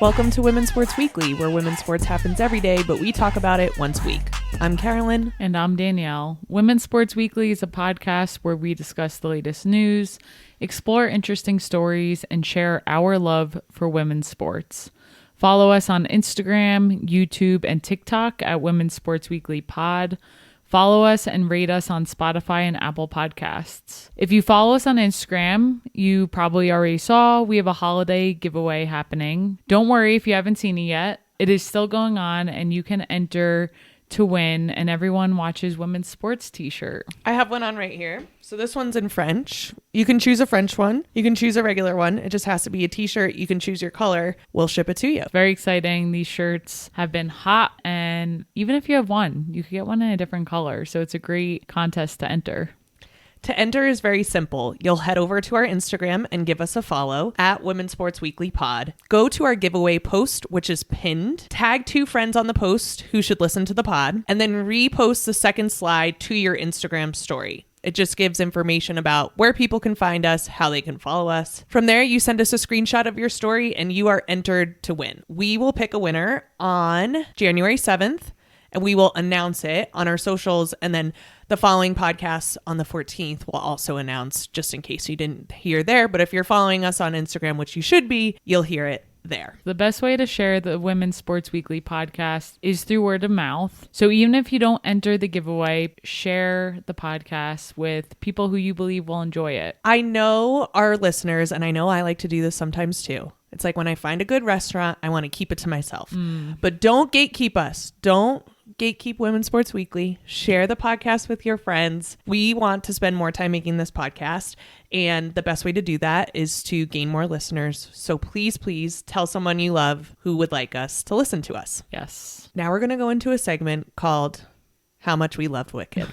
Welcome to Women's Sports Weekly, where women's sports happens every day, but we talk about it once a week. I'm Carolyn. And I'm Danielle. Women's Sports Weekly is a podcast where we discuss the latest news, explore interesting stories, and share our love for women's sports. Follow us on Instagram, YouTube, and TikTok at Women's Sports Weekly Pod. Follow us and rate us on Spotify and Apple Podcasts. If you follow us on Instagram, you probably already saw we have a holiday giveaway happening. Don't worry if you haven't seen it yet. It is still going on and you can enter to win an Everyone Watches Women's Sports t-shirt. I have one on right here. So this one's in French. You can choose a French one. You can choose a regular one. It just has to be a t-shirt. You can choose your color. We'll ship it to you. Very exciting. These shirts have been hot, and even if you have one, you could get one in a different color. So it's a great contest to enter. To enter is very simple. You'll head over to our Instagram and give us a follow at Women's Sports Weekly Pod. Go to our giveaway post, which is pinned. Tag 2 friends on the post who should listen to the pod, and then repost the second slide to your Instagram story. It just gives information about where people can find us, how they can follow us. From there, you send us a screenshot of your story and you are entered to win. We will pick a winner on January 7th. And we will announce it on our socials. And then the following podcast on the 14th will also announce, just in case you didn't hear there. But if you're following us on Instagram, which you should be, you'll hear it there. The best way to share the Women's Sports Weekly podcast is through word of mouth. So even if you don't enter the giveaway, share the podcast with people who you believe will enjoy it. I know our listeners, and I know I like to do this sometimes too. It's like when I find a good restaurant, I want to keep it to myself. But don't gatekeep us. Don't gatekeep Women's Sports Weekly. Share the podcast with your friends. We want to spend more time making this podcast, and the best way to do that is to gain more listeners. So please, please tell someone you love who would like us to listen to us. Yes. Now we're going to go into a segment called How Much We Loved Wicked.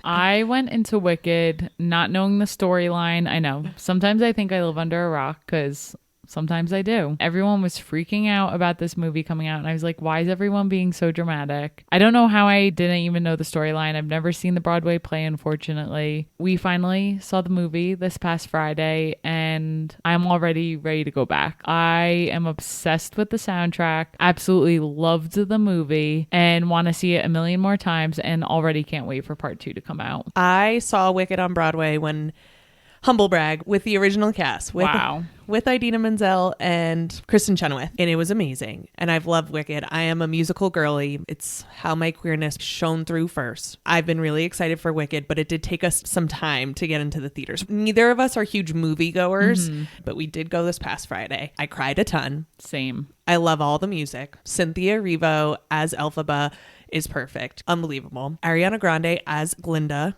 I went into Wicked not knowing the storyline. I know. Sometimes I think I live under a rock because sometimes I do. Everyone was freaking out about this movie coming out, and I was like, why is everyone being so dramatic? I don't know how I didn't even know the storyline. I've never seen the Broadway play, unfortunately. We finally saw the movie this past Friday, and I'm already ready to go back. I am obsessed with the soundtrack, absolutely loved the movie, and want to see it a million more times, and already can't wait for part 2 to come out. I saw Wicked on Broadway when... humble brag, with the original cast. With Idina Menzel and Kristen Chenoweth. And it was amazing. And I've loved Wicked. I am a musical girly. It's how my queerness shone through first. I've been really excited for Wicked, but it did take us some time to get into the theaters. Neither of us are huge movie goers, but we did go this past Friday. I cried a ton. Same. I love all the music. Cynthia Erivo as Elphaba is perfect. Unbelievable. Ariana Grande as Galinda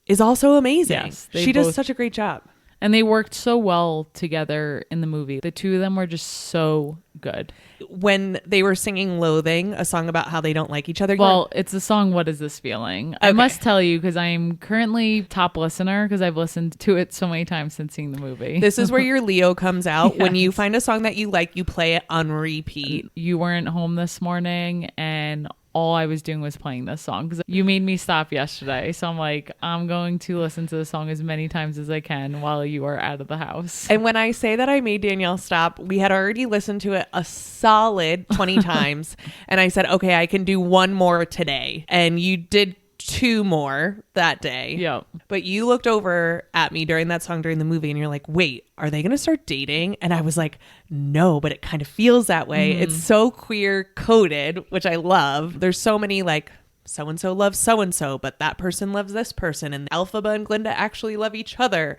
is also amazing. Yes, she does such a great job. And they worked so well together in the movie. The two of them were just so good. When they were singing Loathing, a song about how they don't like each other. Well, it's the song What Is This Feeling? Okay. I must tell you, because I'm currently top listener, because I've listened to it so many times since seeing the movie. This is where your Leo comes out. Yes. When you find a song that you like, you play it on repeat. You weren't home this morning, and all I was doing was playing this song because you made me stop yesterday. So I'm like, I'm going to listen to the song as many times as I can while you are out of the house. And when I say that I made Danielle stop, we had already listened to it a solid 20 times. And I said, okay, I can do one more today. And you did 2 more that day. Yep. But you looked over at me during that song during the movie and you're like, wait, are they going to start dating? And I was like, no, but it kind of feels that way. It's so queer coded, which I love. There's so many like so-and-so loves so-and-so, but that person loves this person. And Elphaba and Glinda actually love each other.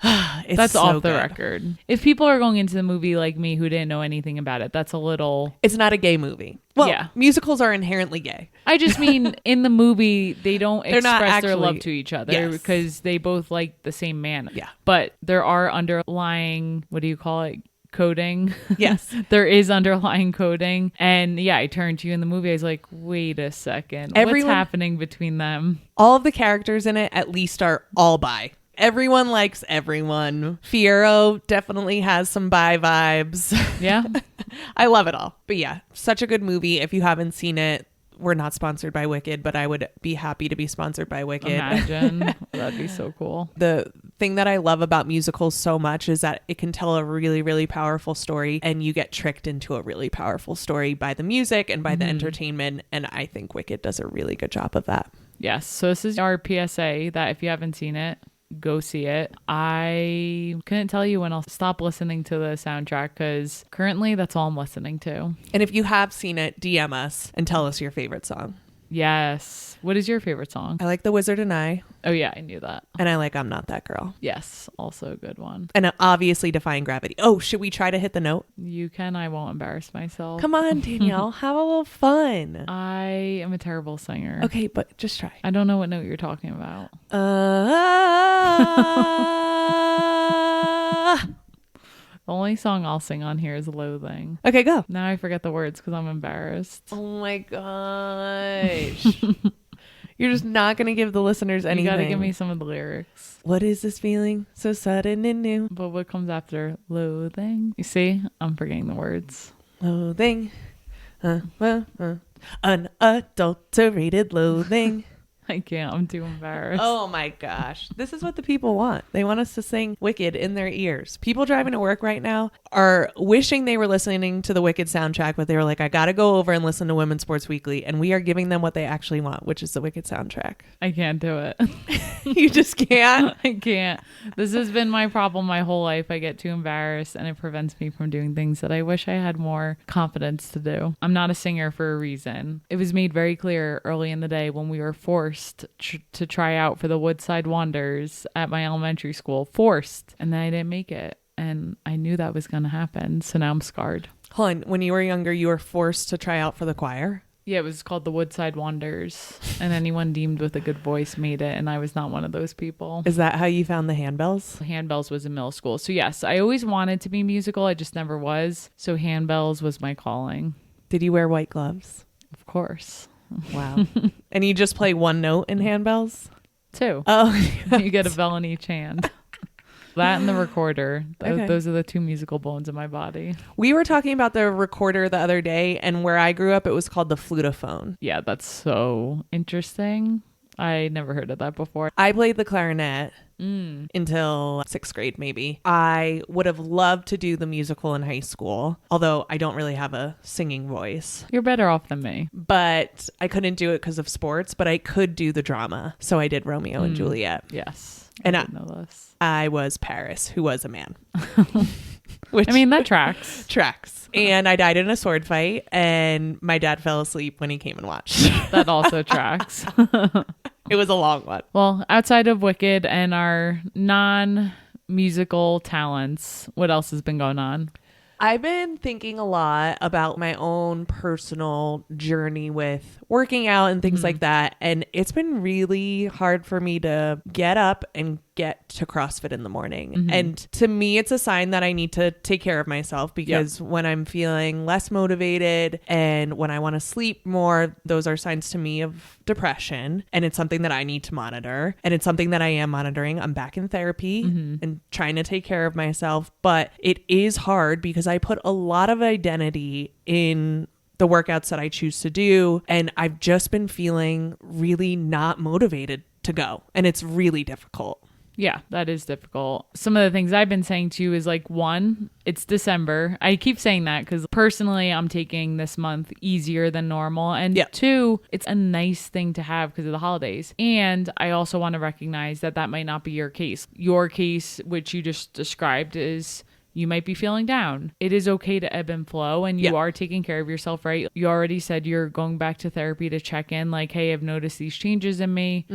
That's so off the record. If people are going into the movie like me who didn't know anything about it, that's a little... It's not a gay movie. Well, yeah. Musicals are inherently gay. I just mean in the movie, they don't express their love to each other because they both like the same man. Yeah. But there are underlying, what do you call it? Coding. Yes. There is underlying coding. And yeah, I turned to you in the movie. I was like, wait a second. What's happening between them? All of the characters in it at least are all bi. Everyone likes everyone. Fiyero definitely has some bi vibes. Yeah. I love it all. But yeah, such a good movie. If you haven't seen it, we're not sponsored by Wicked, but I would be happy to be sponsored by Wicked. Imagine. That'd be so cool. The thing that I love about musicals so much is that it can tell a really, really powerful story, and you get tricked into a really powerful story by the music and by the entertainment. And I think Wicked does a really good job of that. Yes. So this is our PSA that if you haven't seen it, go see it. I couldn't tell you when I'll stop listening to the soundtrack because currently that's all I'm listening to. And if you have seen it, DM us and tell us your favorite song. Yes. What is your favorite song? I like The Wizard and I. Oh, yeah, I knew that. And I like I'm Not That Girl. Yes, also a good one. And obviously Defying Gravity. Oh, should we try to hit the note? You can. I won't embarrass myself. Come on, Danielle. Have a little fun. I am a terrible singer. Okay, but just try. I don't know what note you're talking about. The only song I'll sing on here is Loathing. Okay, go. Now I forget the words because I'm embarrassed. Oh my gosh. You're just not going to give the listeners anything. You got to give me some of the lyrics. What is this feeling so sudden and new? But what comes after Loathing? You see, I'm forgetting the words. Loathing. Unadulterated loathing. I can't. I'm too embarrassed. Oh my gosh. This is what the people want. They want us to sing Wicked in their ears. People driving to work right now are wishing they were listening to the Wicked soundtrack, but they were like, I got to go over and listen to Women's Sports Weekly. And we are giving them what they actually want, which is the Wicked soundtrack. I can't do it. You just can't? I can't. This has been my problem my whole life. I get too embarrassed and it prevents me from doing things that I wish I had more confidence to do. I'm not a singer for a reason. It was made very clear early in the day when we were forced to try out for the Woodside Wonders at my elementary school. Forced. And then I didn't make it. And I knew that was going to happen. So now I'm scarred. Hold on. When you were younger, you were forced to try out for the choir? Yeah, it was called the Woodside Wonders. And anyone deemed with a good voice made it. And I was not one of those people. Is that how you found the handbells? Handbells was in middle school. So yes, I always wanted to be musical. I just never was. So handbells was my calling. Did you wear white gloves? Of course. Wow. And you just play one note in handbells? Two. Oh. You get a bell in each hand. That and the recorder. Okay. Those are the two musical bones in my body. We were talking about the recorder the other day, and where I grew up, it was called the flutophone. Yeah, that's so interesting. I never heard of that before. I played the clarinet until 6th grade, maybe. I would have loved to do the musical in high school, although I don't really have a singing voice. You're better off than me. But I couldn't do it because of sports, but I could do the drama. So I did Romeo and Juliet. Yes. And I didn't know this. I was Paris, who was a man. Which, I mean, that tracks. Tracks. And I died in a sword fight, and my dad fell asleep when he came and watched. That also tracks. It was a long one. Well, outside of Wicked and our non-musical talents, what else has been going on? I've been thinking a lot about my own personal journey with working out and things like that. And it's been really hard for me to get up and get to CrossFit in the morning. And to me, it's a sign that I need to take care of myself, because when I'm feeling less motivated and when I want to sleep more, those are signs to me of depression. And it's something that I need to monitor. And it's something that I am monitoring. I'm back in therapy and trying to take care of myself. But it is hard because I put a lot of identity in the workouts that I choose to do. And I've just been feeling really not motivated to go. And it's really difficult. Yeah, that is difficult. Some of the things I've been saying to you is like, one, it's December. I keep saying that because personally I'm taking this month easier than normal. And two, it's a nice thing to have because of the holidays. And I also want to recognize that that might not be your case. Your case, which you just described, is you might be feeling down. It is okay to ebb and flow, and you are taking care of yourself, right? You already said you're going back to therapy to check in, like, hey, I've noticed these changes in me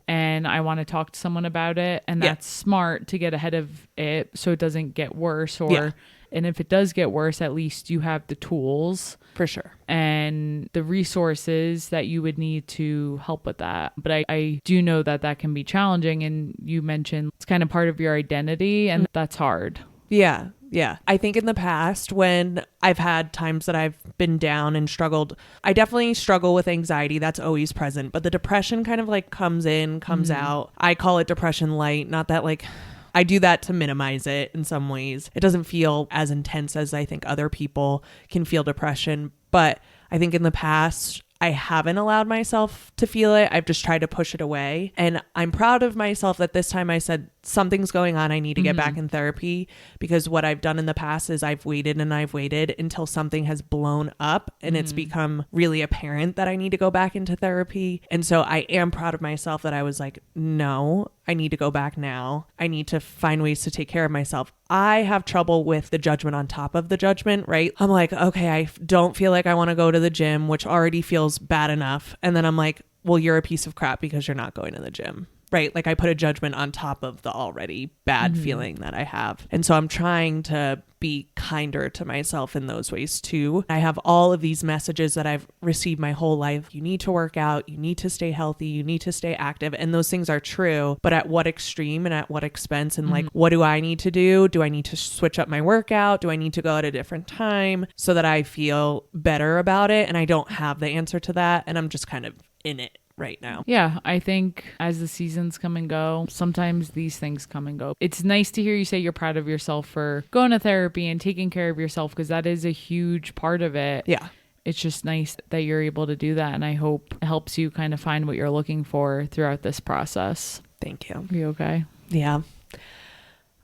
and I want to talk to someone about it. And that's smart to get ahead of it so it doesn't get worse. And if it does get worse, at least you have the tools. For sure. And the resources that you would need to help with that. But I do know that that can be challenging. And you mentioned it's kind of part of your identity, and that's hard. Yeah. Yeah. I think in the past, when I've had times that I've been down and struggled, I definitely struggle with anxiety. That's always present. But the depression kind of like comes in, comes out. I call it depression light. Not that like I do that to minimize it in some ways. It doesn't feel as intense as I think other people can feel depression. But I think in the past, I haven't allowed myself to feel it. I've just tried to push it away. And I'm proud of myself that this time I said, something's going on. I need to get back in therapy, because what I've done in the past is I've waited until something has blown up and it's become really apparent that I need to go back into therapy. And so I am proud of myself that I was like, no, I need to go back now. I need to find ways to take care of myself. I have trouble with the judgment on top of the judgment, right? I'm like, okay, I don't feel like I want to go to the gym, which already feels bad enough. And then I'm like, well, you're a piece of crap because you're not going to the gym. Right? Like I put a judgment on top of the already bad feeling that I have. And so I'm trying to be kinder to myself in those ways too. I have all of these messages that I've received my whole life. You need to work out. You need to stay healthy. You need to stay active. And those things are true, but at what extreme and at what expense? And like, what do I need to do? Do I need to switch up my workout? Do I need to go at a different time so that I feel better about it? And I don't have the answer to that. And I'm just kind of in it right now. Yeah, I think as the seasons come and go, sometimes these things come and go. It's nice to hear you say you're proud of yourself for going to therapy and taking care of yourself, because that is a huge part of it. Yeah. It's just nice that you're able to do that. And I hope it helps you kind of find what you're looking for throughout this process. Thank you. Are you okay? Yeah.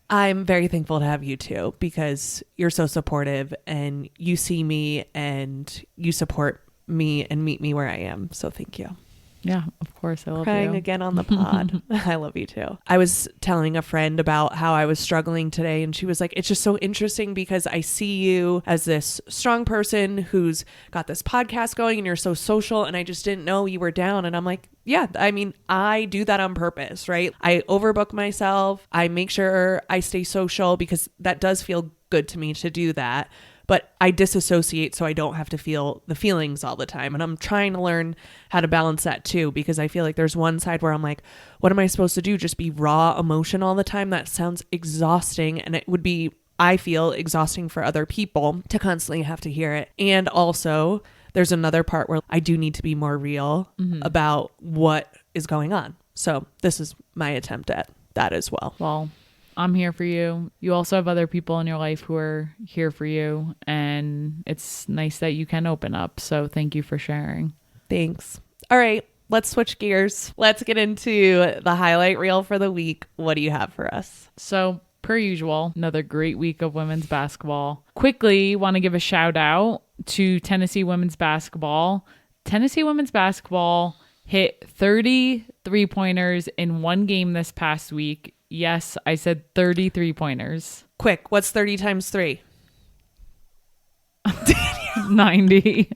I'm very thankful to have you too, because you're so supportive and you see me and you support me and meet me where I am. So thank you. Yeah, of course. I love Crying you. again on the pod. I love you too. I was telling a friend about how I was struggling today, and she was like, it's just so interesting because I see you as this strong person who's got this podcast going and you're so social, and I just didn't know you were down. And I'm like, yeah, I mean, I do that on purpose, right? I overbook myself. I make sure I stay social because that does feel good to me to do that. But I disassociate so I don't have to feel the feelings all the time. And I'm trying to learn how to balance that too, because I feel like there's one side where I'm like, what am I supposed to do? Just be raw emotion all the time? That sounds exhausting. And it would be, I feel, exhausting for other people to constantly have to hear it. And also there's another part where I do need to be more real about what is going on. So this is my attempt at that as well. Well, I'm here for you. You also have other people in your life who are here for you. And it's nice that you can open up. So thank you for sharing. Thanks. All right, let's switch gears. Let's get into the highlight reel for the week. What do you have for us? So per usual, another great week of women's basketball. Quickly want to give a shout out to Tennessee women's basketball. Tennessee women's basketball hit 30 3-pointers in one game this past week. Yes, I said 30 3-pointers. Quick, what's 30 times 3? 90.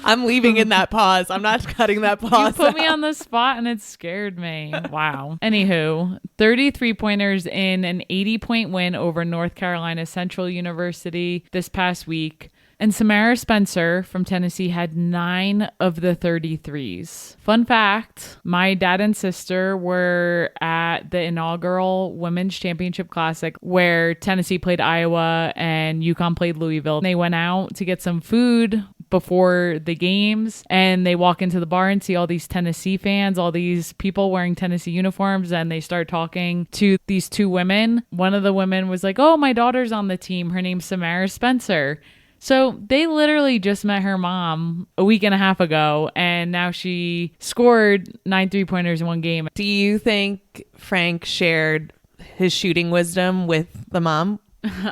I'm leaving in that pause. I'm not cutting that pause. You put me on the spot and it scared me. Wow. Anywho, 30 3-pointers in an 80-point win over North Carolina Central University this past week. And Samara Spencer from Tennessee had 9 of the 33s. Fun fact, my dad and sister were at the inaugural Women's Championship Classic where Tennessee played Iowa and UConn played Louisville. They went out to get some food before the games, and they walk into the bar and see all these Tennessee fans, all these people wearing Tennessee uniforms, and they start talking to these 2 women. One of the women was like, oh, my daughter's on the team. Her name's Samara Spencer. So they literally just met her mom a week and a half ago, and now she scored 9 3-pointers in one game. Do you think Frank shared his shooting wisdom with the mom?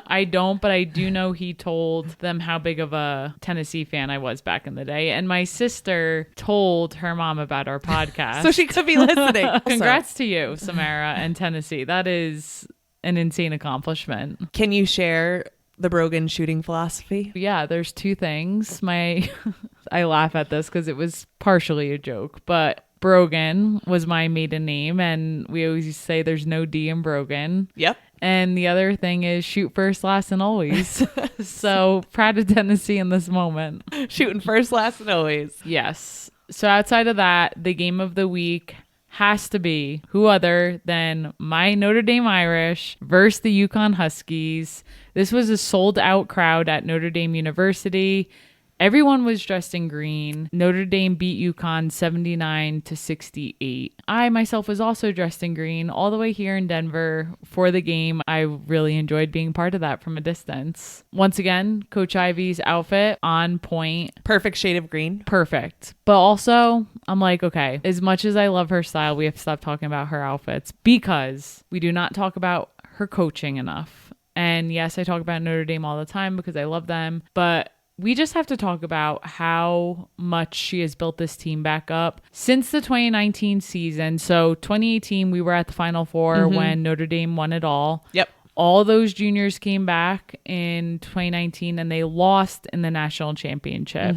I don't, but I do know he told them how big of a Tennessee fan I was back in the day. And my sister told her mom about our podcast. So she could be listening. Congrats to you, Samara and Tennessee. That is an insane accomplishment. Can you share the Brogan shooting philosophy? Yeah, there's 2 things. I laugh at this because it was partially a joke, but Brogan was my maiden name, and we always used to say there's no D in Brogan. Yep. And the other thing is shoot first, last, and always. So proud of Tennessee in this moment. Shooting first, last, and always. Yes. So outside of that, the game of the week has to be who other than my Notre Dame Irish versus the UConn Huskies. This was a sold out crowd at Notre Dame University. Everyone was dressed in green. Notre Dame beat UConn 79-68. I myself was also dressed in green all the way here in Denver for the game. I really enjoyed being part of that from a distance. Once again, Coach Ivy's outfit on point. Perfect shade of green. Perfect. But also, I'm like, okay, as much as I love her style, we have to stop talking about her outfits because we do not talk about her coaching enough. And yes, I talk about Notre Dame all the time because I love them, but we just have to talk about how much she has built this team back up since the 2019 season. So 2018, we were at the Final Four when Notre Dame won it all. Yep. All those juniors came back in 2019 and they lost in the national championship.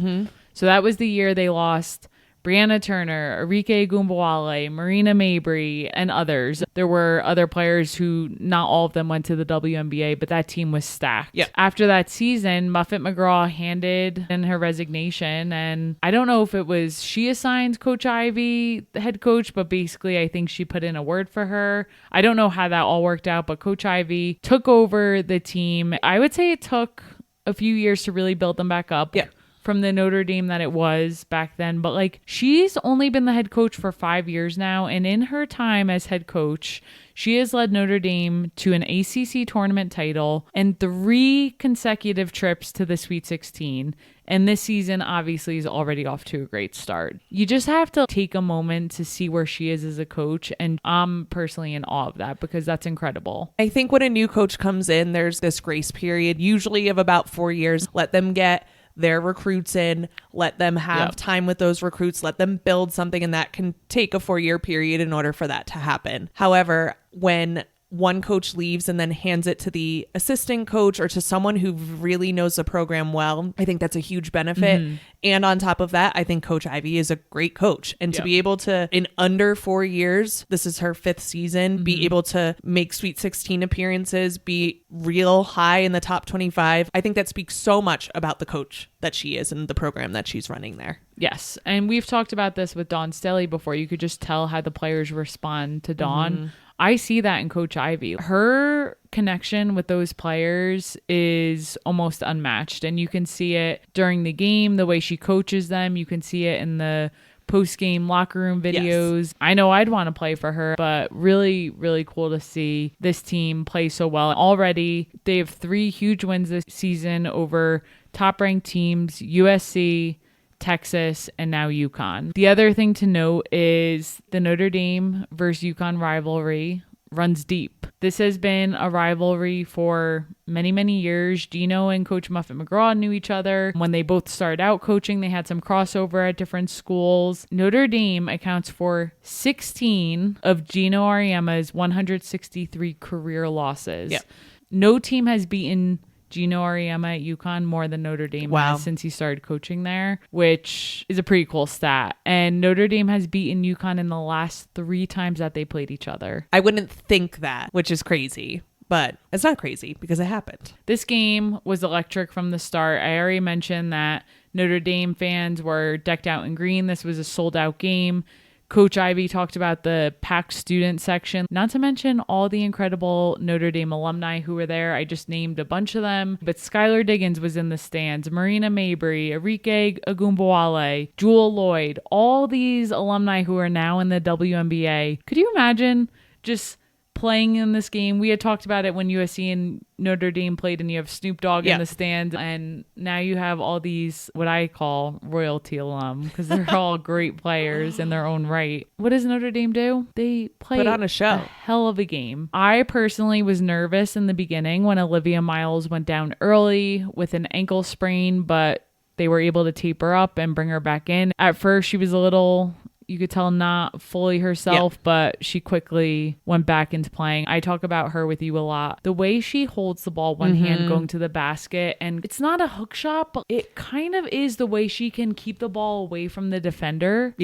So that was the year they lost Brianna Turner, Arike Gumbawale, Marina Mabry, and others. There were other players who not all of them went to the WNBA, but that team was stacked. Yep. After that season, Muffet McGraw handed in her resignation, and I don't know if it was she assigned Coach Ivy the head coach, but basically I think she put in a word for her. I don't know how that all worked out, but Coach Ivy took over the team. I would say it took a few years to really build them back up. Yeah. From the Notre Dame that it was back then. But like, she's only been the head coach for 5 years now. And in her time as head coach, she has led Notre Dame to an ACC tournament title and 3 consecutive trips to the Sweet 16. And this season obviously is already off to a great start. You just have to take a moment to see where she is as a coach. And I'm personally in awe of that because that's incredible. I think when a new coach comes in, there's this grace period, usually of about 4 years. Let them get their recruits in, let them have time with those recruits, let them build something, and that can take a 4-year period in order for that to happen. However, when one coach leaves and then hands it to the assistant coach or to someone who really knows the program well, I think that's a huge benefit. And on top of that, I think Coach Ivy is a great coach. And to be able to, in under 4 years, this is her 5th season, be able to make Sweet 16 appearances, be real high in the top 25, I think that speaks so much about the coach that she is and the program that she's running there. Yes. And we've talked about this with Dawn Staley before. You could just tell how the players respond to Dawn. I see that in Coach Ivy. Her connection with those players is almost unmatched. And you can see it during the game, the way she coaches them. You can see it in the post-game locker room videos. I know I'd want to play for her, but really, really cool to see this team play so well. Already, they have 3 huge wins this season over top-ranked teams, USC, Texas, and now UConn. The other thing to note is the Notre Dame versus UConn rivalry runs deep. This has been a rivalry for many, many years. Gino and Coach Muffet McGraw knew each other. When they both started out coaching, they had some crossover at different schools. Notre Dame accounts for 16 of Gino Auriemma's 163 career losses. Yep. No team has beaten Gino Auriemma at UConn more than Notre Dame has since he started coaching there, which is a pretty cool stat. And Notre Dame has beaten UConn in the last 3 times that they played each other. I wouldn't think that, which is crazy, but it's not crazy because it happened. This game was electric from the start. I already mentioned that Notre Dame fans were decked out in green. This was a sold-out game. Coach Ivy talked about the packed student section, not to mention all the incredible Notre Dame alumni who were there. I just named a bunch of them, but Skylar Diggins was in the stands, Marina Mabry, Arike Agumbawale, Jewel Lloyd, all these alumni who are now in the WNBA. Could you imagine just playing in this game? We had talked about it when USC and Notre Dame played, and you have Snoop Dogg in the stands, and now you have all these what I call royalty alum because they're all great players in their own right. What does Notre Dame do? They put on a show. A hell of a game. I personally was nervous in the beginning when Olivia Miles went down early with an ankle sprain, but they were able to tape her up and bring her back in. At first, she was a little, you could tell, not fully herself, but she quickly went back into playing. I talk about her with you a lot. The way she holds the ball one hand going to the basket, and it's not a hook shot, but it kind of is the way she can keep the ball away from the defender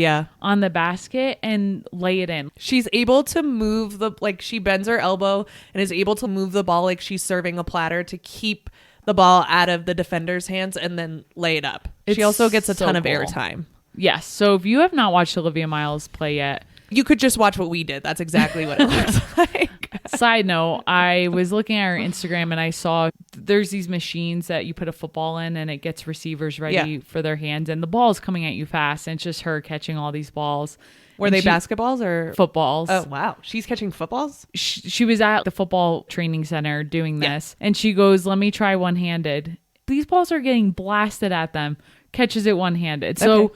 on the basket and lay it in. She's able to move she bends her elbow and is able to move the ball like she's serving a platter to keep the ball out of the defender's hands and then lay it up. She also gets a ton of airtime. Yes. So if you have not watched Olivia Miles play yet, you could just watch what we did. That's exactly what it looks like. Side note, I was looking at her Instagram and I saw there's these machines that you put a football in and it gets receivers ready for their hands, and the ball's coming at you fast, and it's just her catching all these balls. Were they basketballs or footballs? Oh, wow. She's catching footballs? She was at the football training center doing this, and she goes, let me try one-handed. These balls are getting blasted at them. Catches it one-handed. So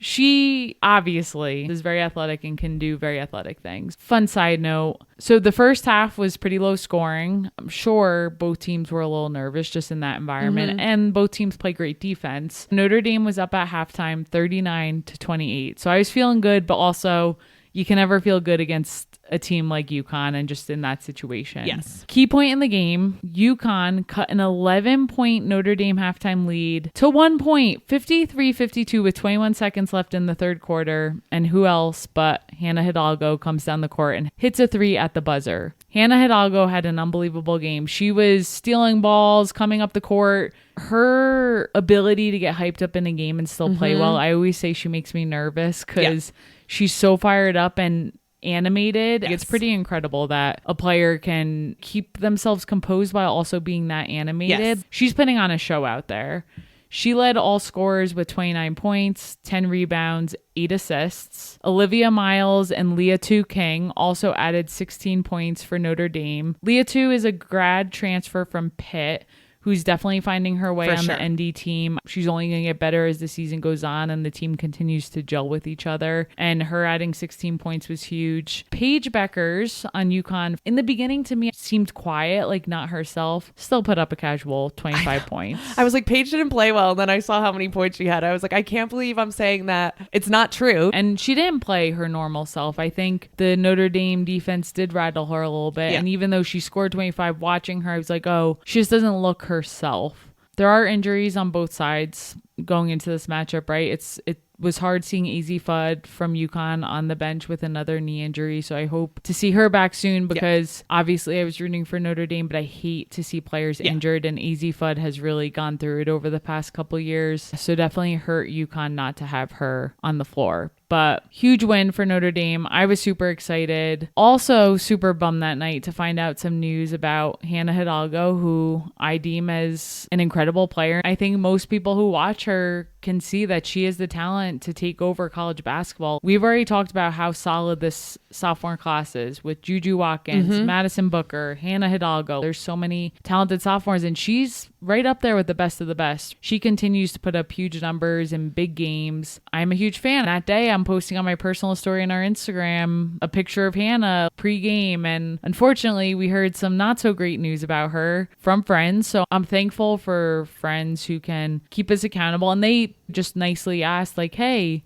she obviously is very athletic and can do very athletic things. Fun side note. So the first half was pretty low scoring. I'm sure both teams were a little nervous just in that environment, and both teams play great defense. Notre Dame was up at halftime 39-28. So I was feeling good, but also you can never feel good against a team like UConn and just in that situation. Yes. Key point in the game, UConn cut an 11-point Notre Dame halftime lead to 1 point, 53-52 with 21 seconds left in the third quarter. And who else but Hannah Hidalgo comes down the court and hits a three at the buzzer. Hannah Hidalgo had an unbelievable game. She was stealing balls, coming up the court. Her ability to get hyped up in a game and still play well, I always say she makes me nervous because she's so fired up and animated. It's pretty incredible that a player can keep themselves composed while also being that animated. She's putting on a show out there. She led all scorers with 29 points, 10 rebounds, 8 assists. Olivia Miles and Leah Tu King also added 16 points for Notre Dame. Leah Tu is a grad transfer from Pitt, who's definitely finding her way on the ND team. She's only going to get better as the season goes on and the team continues to gel with each other. And her adding 16 points was huge. Paige Beckers on UConn, in the beginning to me, seemed quiet, like not herself. Still put up a casual 25 points. I was like, Paige didn't play well. And then I saw how many points she had. I was like, I can't believe I'm saying that. It's not true. And she didn't play her normal self. I think the Notre Dame defense did rattle her a little bit. And even though she scored 25, watching her, I was like, oh, she just doesn't look herself. There are injuries on both sides going into this matchup, right? It was hard seeing AZ Fudd from UConn on the bench with another knee injury. So I hope to see her back soon because obviously I was rooting for Notre Dame, but I hate to see players injured, and AZ Fudd has really gone through it over the past couple years. So definitely hurt UConn not to have her on the floor. But huge win for Notre Dame. I was super excited. Also super bummed that night to find out some news about Hannah Hidalgo, who I deem as an incredible player. I think most people who watch her can see that she is the talent to take over college basketball. We've already talked about how solid this sophomore class is with Juju Watkins, Madison Booker, Hannah Hidalgo. There's so many talented sophomores, and she's right up there with the best of the best. She continues to put up huge numbers in big games. I'm a huge fan. That day, I'm posting on my personal story on our Instagram a picture of Hannah pre-game, and unfortunately, we heard some not so great news about her from friends. So I'm thankful for friends who can keep us accountable, and they just nicely asked, like, hey,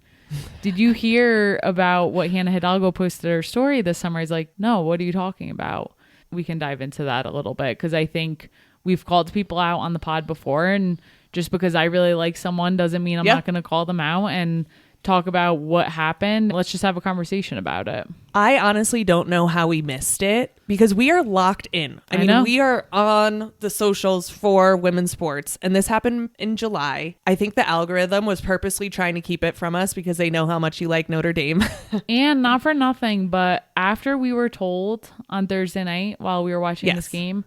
did you hear about what Hannah Hidalgo posted her story this summer? I was like, no, what are you talking about? We can dive into that a little bit because I think we've called people out on the pod before, and just because I really like someone doesn't mean I'm not going to call them out and talk about what happened. Let's just have a conversation about it. I honestly don't know how we missed it because we are locked in. I mean, we are on the socials for women's sports, and this happened in July. I think the algorithm was purposely trying to keep it from us because they know how much you like Notre Dame. And not for nothing, but after we were told on Thursday night while we were watching this game,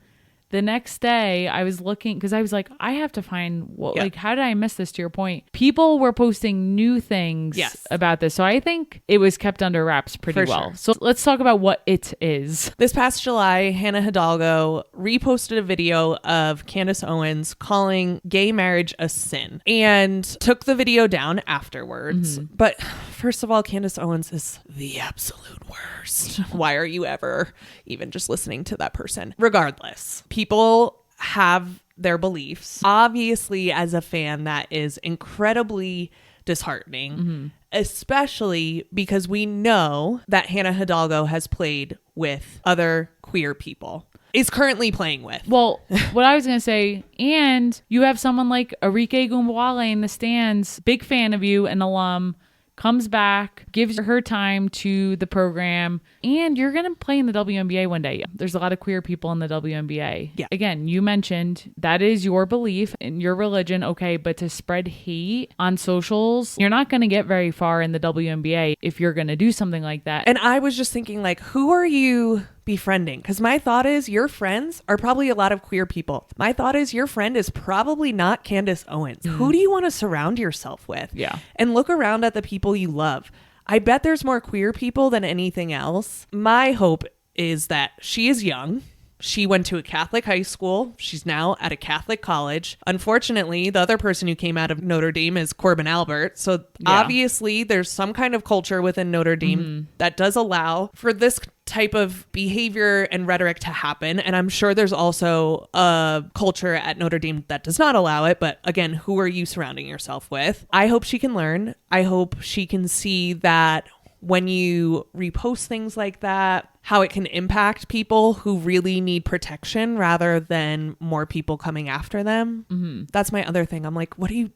the next day I was looking because I was like, I have to find what, like, how did I miss this? To your point, people were posting new things about this. So I think it was kept under wraps pretty well. So let's talk about what it is. This past July, Hannah Hidalgo reposted a video of Candace Owens calling gay marriage a sin and took the video down afterwards. But first of all, Candace Owens is the absolute worst. Why are you ever even just listening to that person? Regardless, people have their beliefs. Obviously, as a fan, that is incredibly disheartening, especially because we know that Hannah Hidalgo has played with other queer people. Is currently playing with. Well, what I was going to say, and you have someone like Arike Gumbawale in the stands, big fan of you, an alum, comes back, gives her time to the program, and you're going to play in the WNBA one day. There's a lot of queer people in the WNBA. Yeah. Again, you mentioned that is your belief and your religion, okay, but to spread hate on socials, you're not going to get very far in the WNBA if you're going to do something like that. And I was just thinking, like, who are you befriending. Because my thought is your friends are probably a lot of queer people. My thought is your friend is probably not Candace Owens. Who do you want to surround yourself with? Yeah. And look around at the people you love. I bet there's more queer people than anything else. My hope is that she is young. She went to a Catholic high school. She's now at a Catholic college. Unfortunately, the other person who came out of Notre Dame is Corbin Albert. So obviously there's some kind of culture within Notre Dame that does allow for this type of behavior and rhetoric to happen. And I'm sure there's also a culture at Notre Dame that does not allow it. But again, who are you surrounding yourself with? I hope she can learn. I hope she can see that when you repost things like that, how it can impact people who really need protection rather than more people coming after them. That's my other thing. I'm like, what are you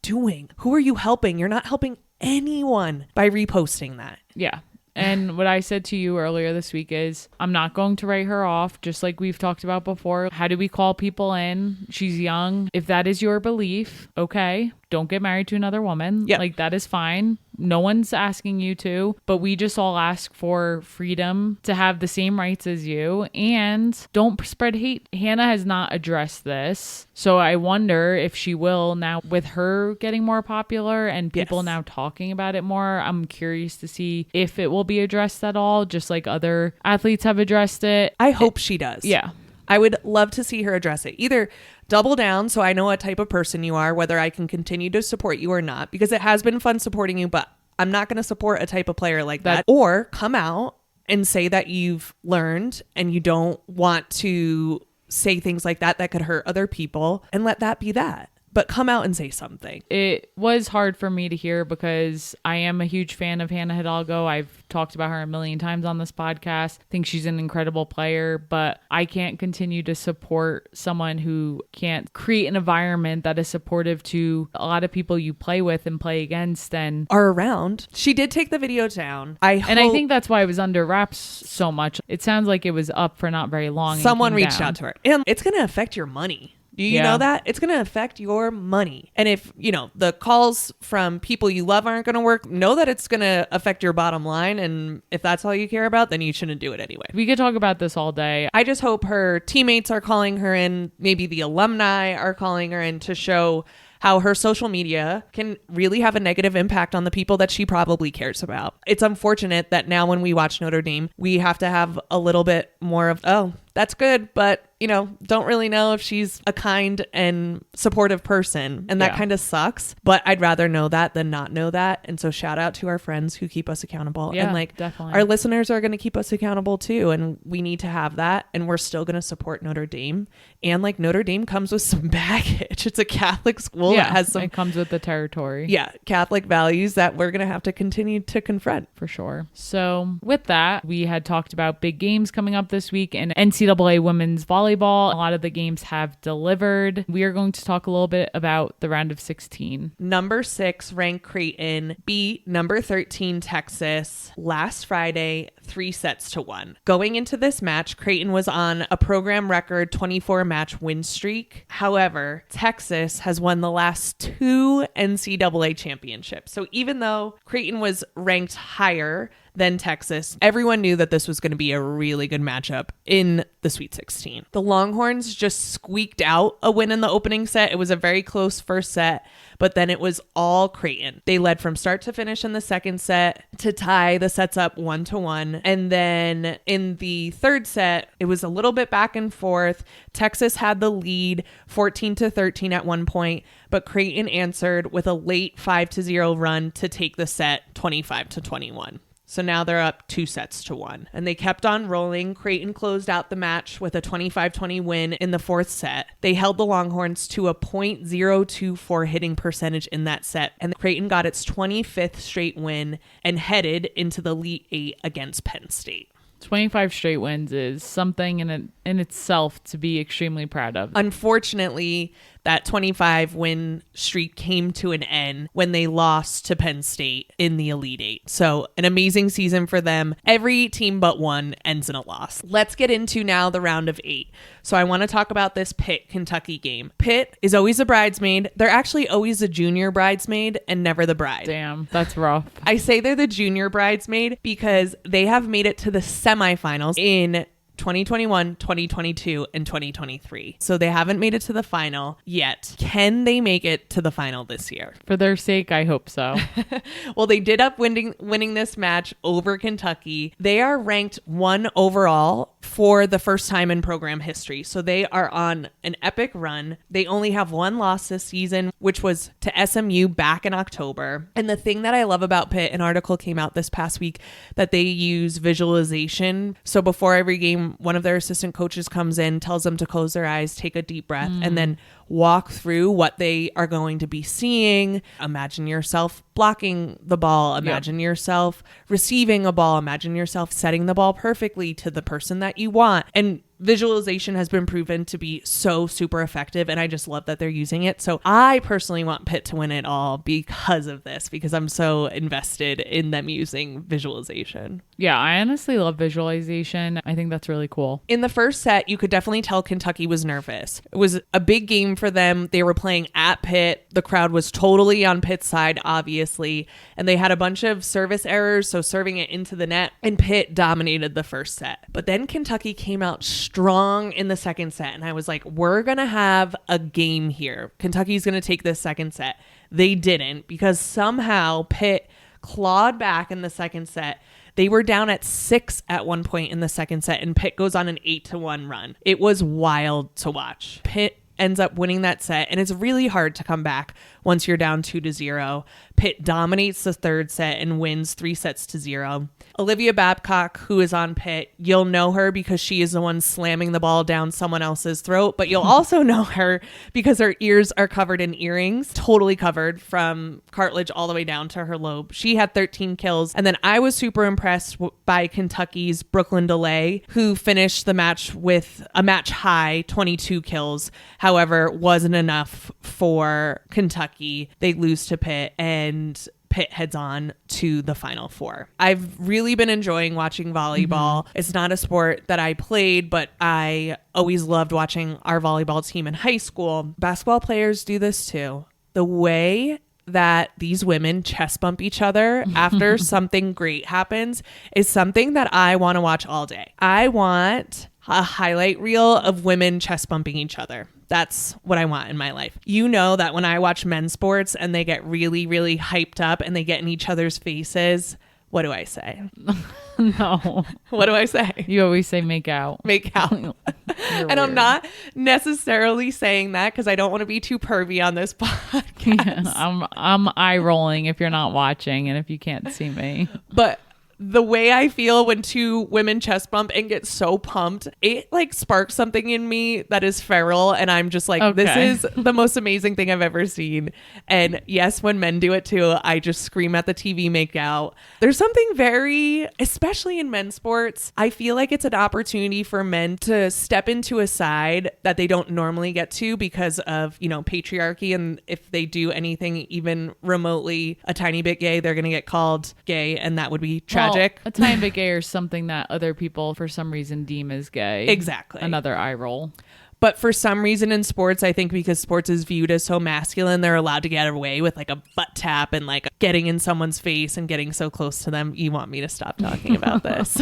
doing? Who are you helping? You're not helping anyone by reposting that. Yeah. And what I said to you earlier this week is I'm not going to write her off, just like we've talked about before. How do we call people in? She's young. If that is your belief, okay, don't get married to another woman. Yep. Like, that is fine. No one's asking you to, but we just all ask for freedom to have the same rights as you, and don't spread hate. Hannah has not addressed this. So I wonder if she will now, with her getting more popular and people now talking about it more. I'm curious to see if it will be addressed at all, just like other athletes have addressed it. I hope she does. Yeah. I would love to see her address it. Either double down so I know what type of person you are, whether I can continue to support you or not, because it has been fun supporting you, but I'm not going to support a type of player like that. Or come out and say that you've learned and you don't want to say things like that could hurt other people, and let that be that. But come out and say something. It was hard for me to hear because I am a huge fan of Hannah Hidalgo. I've talked about her a million times on this podcast. I think she's an incredible player, but I can't continue to support someone who can't create an environment that is supportive to a lot of people you play with and play against and are around. She did take the video down. I think that's why it was under wraps so much. It sounds like it was up for not very long. Someone reached out to her. And it's going to affect your money. Do you know that? It's going to affect your money. And if, the calls from people you love aren't going to work, know that it's going to affect your bottom line. And if that's all you care about, then you shouldn't do it anyway. We could talk about this all day. I just hope her teammates are calling her in. Maybe the alumni are calling her in to show how her social media can really have a negative impact on the people that she probably cares about. It's unfortunate that now when we watch Notre Dame, we have to have a little bit more of, oh, that's good, but don't really know if she's a kind and supportive person. And that kind of sucks. But I'd rather know that than not know that. And so shout out to our friends who keep us accountable. Yeah, and definitely. Our listeners are going to keep us accountable too. And we need to have that. And we're still going to support Notre Dame. And Notre Dame comes with some baggage. It's a Catholic school that has some. It comes with the territory. Yeah. Catholic values that we're going to have to continue to confront. For sure. So with that, we had talked about big games coming up this week in NCAA women's volleyball. A lot of the games have delivered. We are going to talk a little bit about the round of 16. Number 6 ranked Creighton beat number 13 Texas last Friday 3-1. Going into this match, Creighton was on a program record 24-match win streak. However, Texas has won the last 2 NCAA championships. So even though Creighton was ranked higher than Texas, everyone knew that this was going to be a really good matchup in the Sweet 16. The Longhorns just squeaked out a win in the opening set. It was a very close first set, but then it was all Creighton. They led from start to finish in the second set to tie the sets up 1-1. And then in the third set, it was a little bit back and forth. Texas had the lead 14-13 at one point, but Creighton answered with a late 5-0 run to take the set 25-21. So now they're up 2-1. And they kept on rolling. Creighton closed out the match with a 25-20 win in the fourth set. They held the Longhorns to a .024 hitting percentage in that set. And Creighton got its 25th straight win and headed into the Elite Eight against Penn State. 25 straight wins is something in itself to be extremely proud of. Unfortunately, that 25 win streak came to an end when they lost to Penn State in the Elite Eight. So an amazing season for them. Every team but one ends in a loss. Let's get into now the round of 8. So I want to talk about this Pitt-Kentucky game. Pitt is always a bridesmaid. They're actually always a junior bridesmaid and never the bride. Damn, that's rough. I say they're the junior bridesmaid because they have made it to the semifinals in 2021, 2022, and 2023. So they haven't made it to the final yet. Can they make it to the final this year? For their sake, I hope so. Well, they did up winning this match over Kentucky. They are ranked 1 overall for the first time in program history. So they are on an epic run. They only have 1 loss this season, which was to SMU back in October. And the thing that I love about Pitt, an article came out this past week that they use visualization. So before every game, one of their assistant coaches comes in, tells them to close their eyes, take a deep breath, and then walk through what they are going to be seeing. Imagine yourself blocking the ball. Imagine yourself receiving a ball. Imagine yourself setting the ball perfectly to the person that you want. And visualization has been proven to be so super effective, and I just love that they're using it. So I personally want Pitt to win it all because of this, because I'm so invested in them using visualization. Yeah, I honestly love visualization. I think that's really cool. In the first set, you could definitely tell Kentucky was nervous. It was a big game for them. They were playing at Pitt. The crowd was totally on Pitt's side, obviously, and they had a bunch of service errors, so serving it into the net, and Pitt dominated the first set. But then Kentucky came out strong in the second set, and I was like, we're gonna have a game here. Kentucky's gonna take this second set. They didn't, because somehow Pitt clawed back in the second set. They were down at 6 at one point in the second set, and Pitt goes on an 8-1 run. It was wild to watch. Pitt ends up winning that set, and it's really hard to come back once you're down 2-0. Pitt dominates the third set and wins 3-0. Olivia Babcock, who is on Pitt, you'll know her because she is the one slamming the ball down someone else's throat, but you'll also know her because her ears are covered in earrings, totally covered from cartilage all the way down to her lobe. She had 13 kills. And then I was super impressed by Kentucky's Brooklyn DeLay, who finished the match with a match high 22 kills. However, wasn't enough for Kentucky. They lose to Pitt, and Pitt heads on to the Final Four. I've really been enjoying watching volleyball. It's not a sport that I played, but I always loved watching our volleyball team in high school. Basketball players do this too. The way that these women chest bump each other after something great happens is something that I want to watch all day. I want a highlight reel of women chest bumping each other. That's what I want in my life. You know that when I watch men's sports and they get really, really hyped up and they get in each other's faces, what do I say? No. What do I say? You always say make out. Make out. And weird. I'm not necessarily saying that because I don't want to be too pervy on this podcast. Yeah, I'm eye rolling if you're not watching and if you can't see me. But the way I feel when 2 women chest bump and get so pumped, it like sparks something in me that is feral. And I'm just like, This is the most amazing thing I've ever seen. And yes, when men do it too, I just scream at the TV, make out. There's something very, especially in men's sports, I feel like it's an opportunity for men to step into a side that they don't normally get to because of, patriarchy. And if they do anything even remotely a tiny bit gay, they're going to get called gay. And that would be tragic. Well, a tiny bit gay or something that other people for some reason deem as gay. Exactly. Another eye roll. But for some reason in sports, I think because sports is viewed as so masculine, they're allowed to get away with like a butt tap and like getting in someone's face and getting so close to them. You want me to stop talking about this.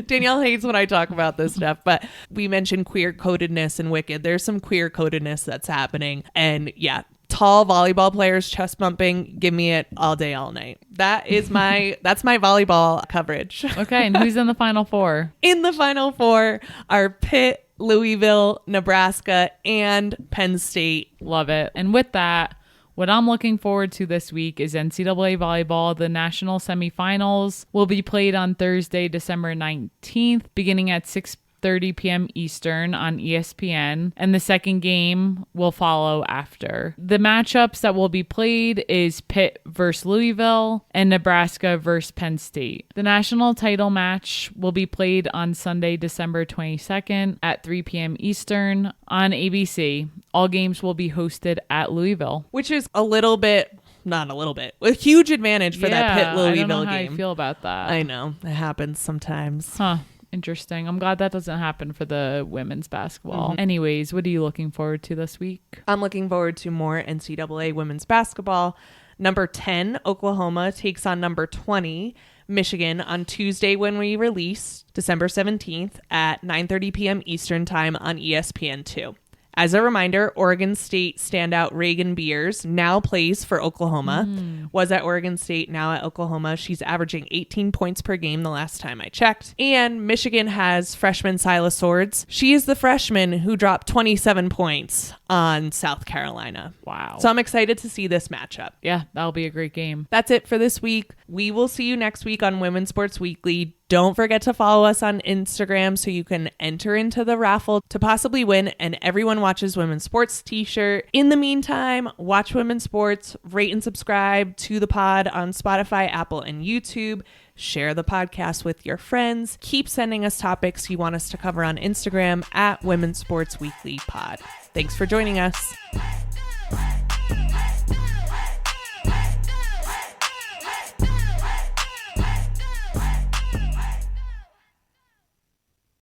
Danielle hates when I talk about this stuff, but we mentioned queer codedness in Wicked. There's some queer codedness that's happening. And yeah, tall volleyball players chest bumping, give me it all day, all night. That's my volleyball coverage. Okay, and who's in the Final Four? In the Final Four are Pitt, Louisville, Nebraska, and Penn State. Love it. And with that, what I'm looking forward to this week is NCAA volleyball. The national semifinals will be played on Thursday, December 19th, beginning at 6 8:30 p.m. Eastern on ESPN, and the second game will follow after. The matchups that will be played is Pitt versus Louisville and Nebraska versus Penn State. The national title match will be played on Sunday, December 22nd at 3 p.m. Eastern on ABC. All games will be hosted at Louisville. Which is not a little bit, a huge advantage for that Pitt Louisville I don't know how game. I feel about that. I know. It happens sometimes. Huh. Interesting. I'm glad that doesn't happen for the women's basketball. Anyways, what are you looking forward to this week? I'm looking forward to more NCAA women's basketball. Number 10, Oklahoma takes on number 20, Michigan, on Tuesday when we release, December 17th at 9:30 p.m. Eastern Time on ESPN2. As a reminder, Oregon State standout Reagan Beers now plays for Oklahoma. Was at Oregon State, now at Oklahoma. She's averaging 18 points per game the last time I checked. And Michigan has freshman Silas Swords. She is the freshman who dropped 27 points on South Carolina. Wow. So I'm excited to see this matchup. Yeah, that'll be a great game. That's it for this week. We will see you next week on Women's Sports Weekly. Don't forget to follow us on Instagram so you can enter into the raffle to possibly win an Everyone Watches Women's Sports t-shirt. In the meantime, watch women's sports, rate and subscribe to the pod on Spotify, Apple, and YouTube. Share the podcast with your friends. Keep sending us topics you want us to cover on Instagram at Women's Sports Weekly Pod. Thanks for joining us.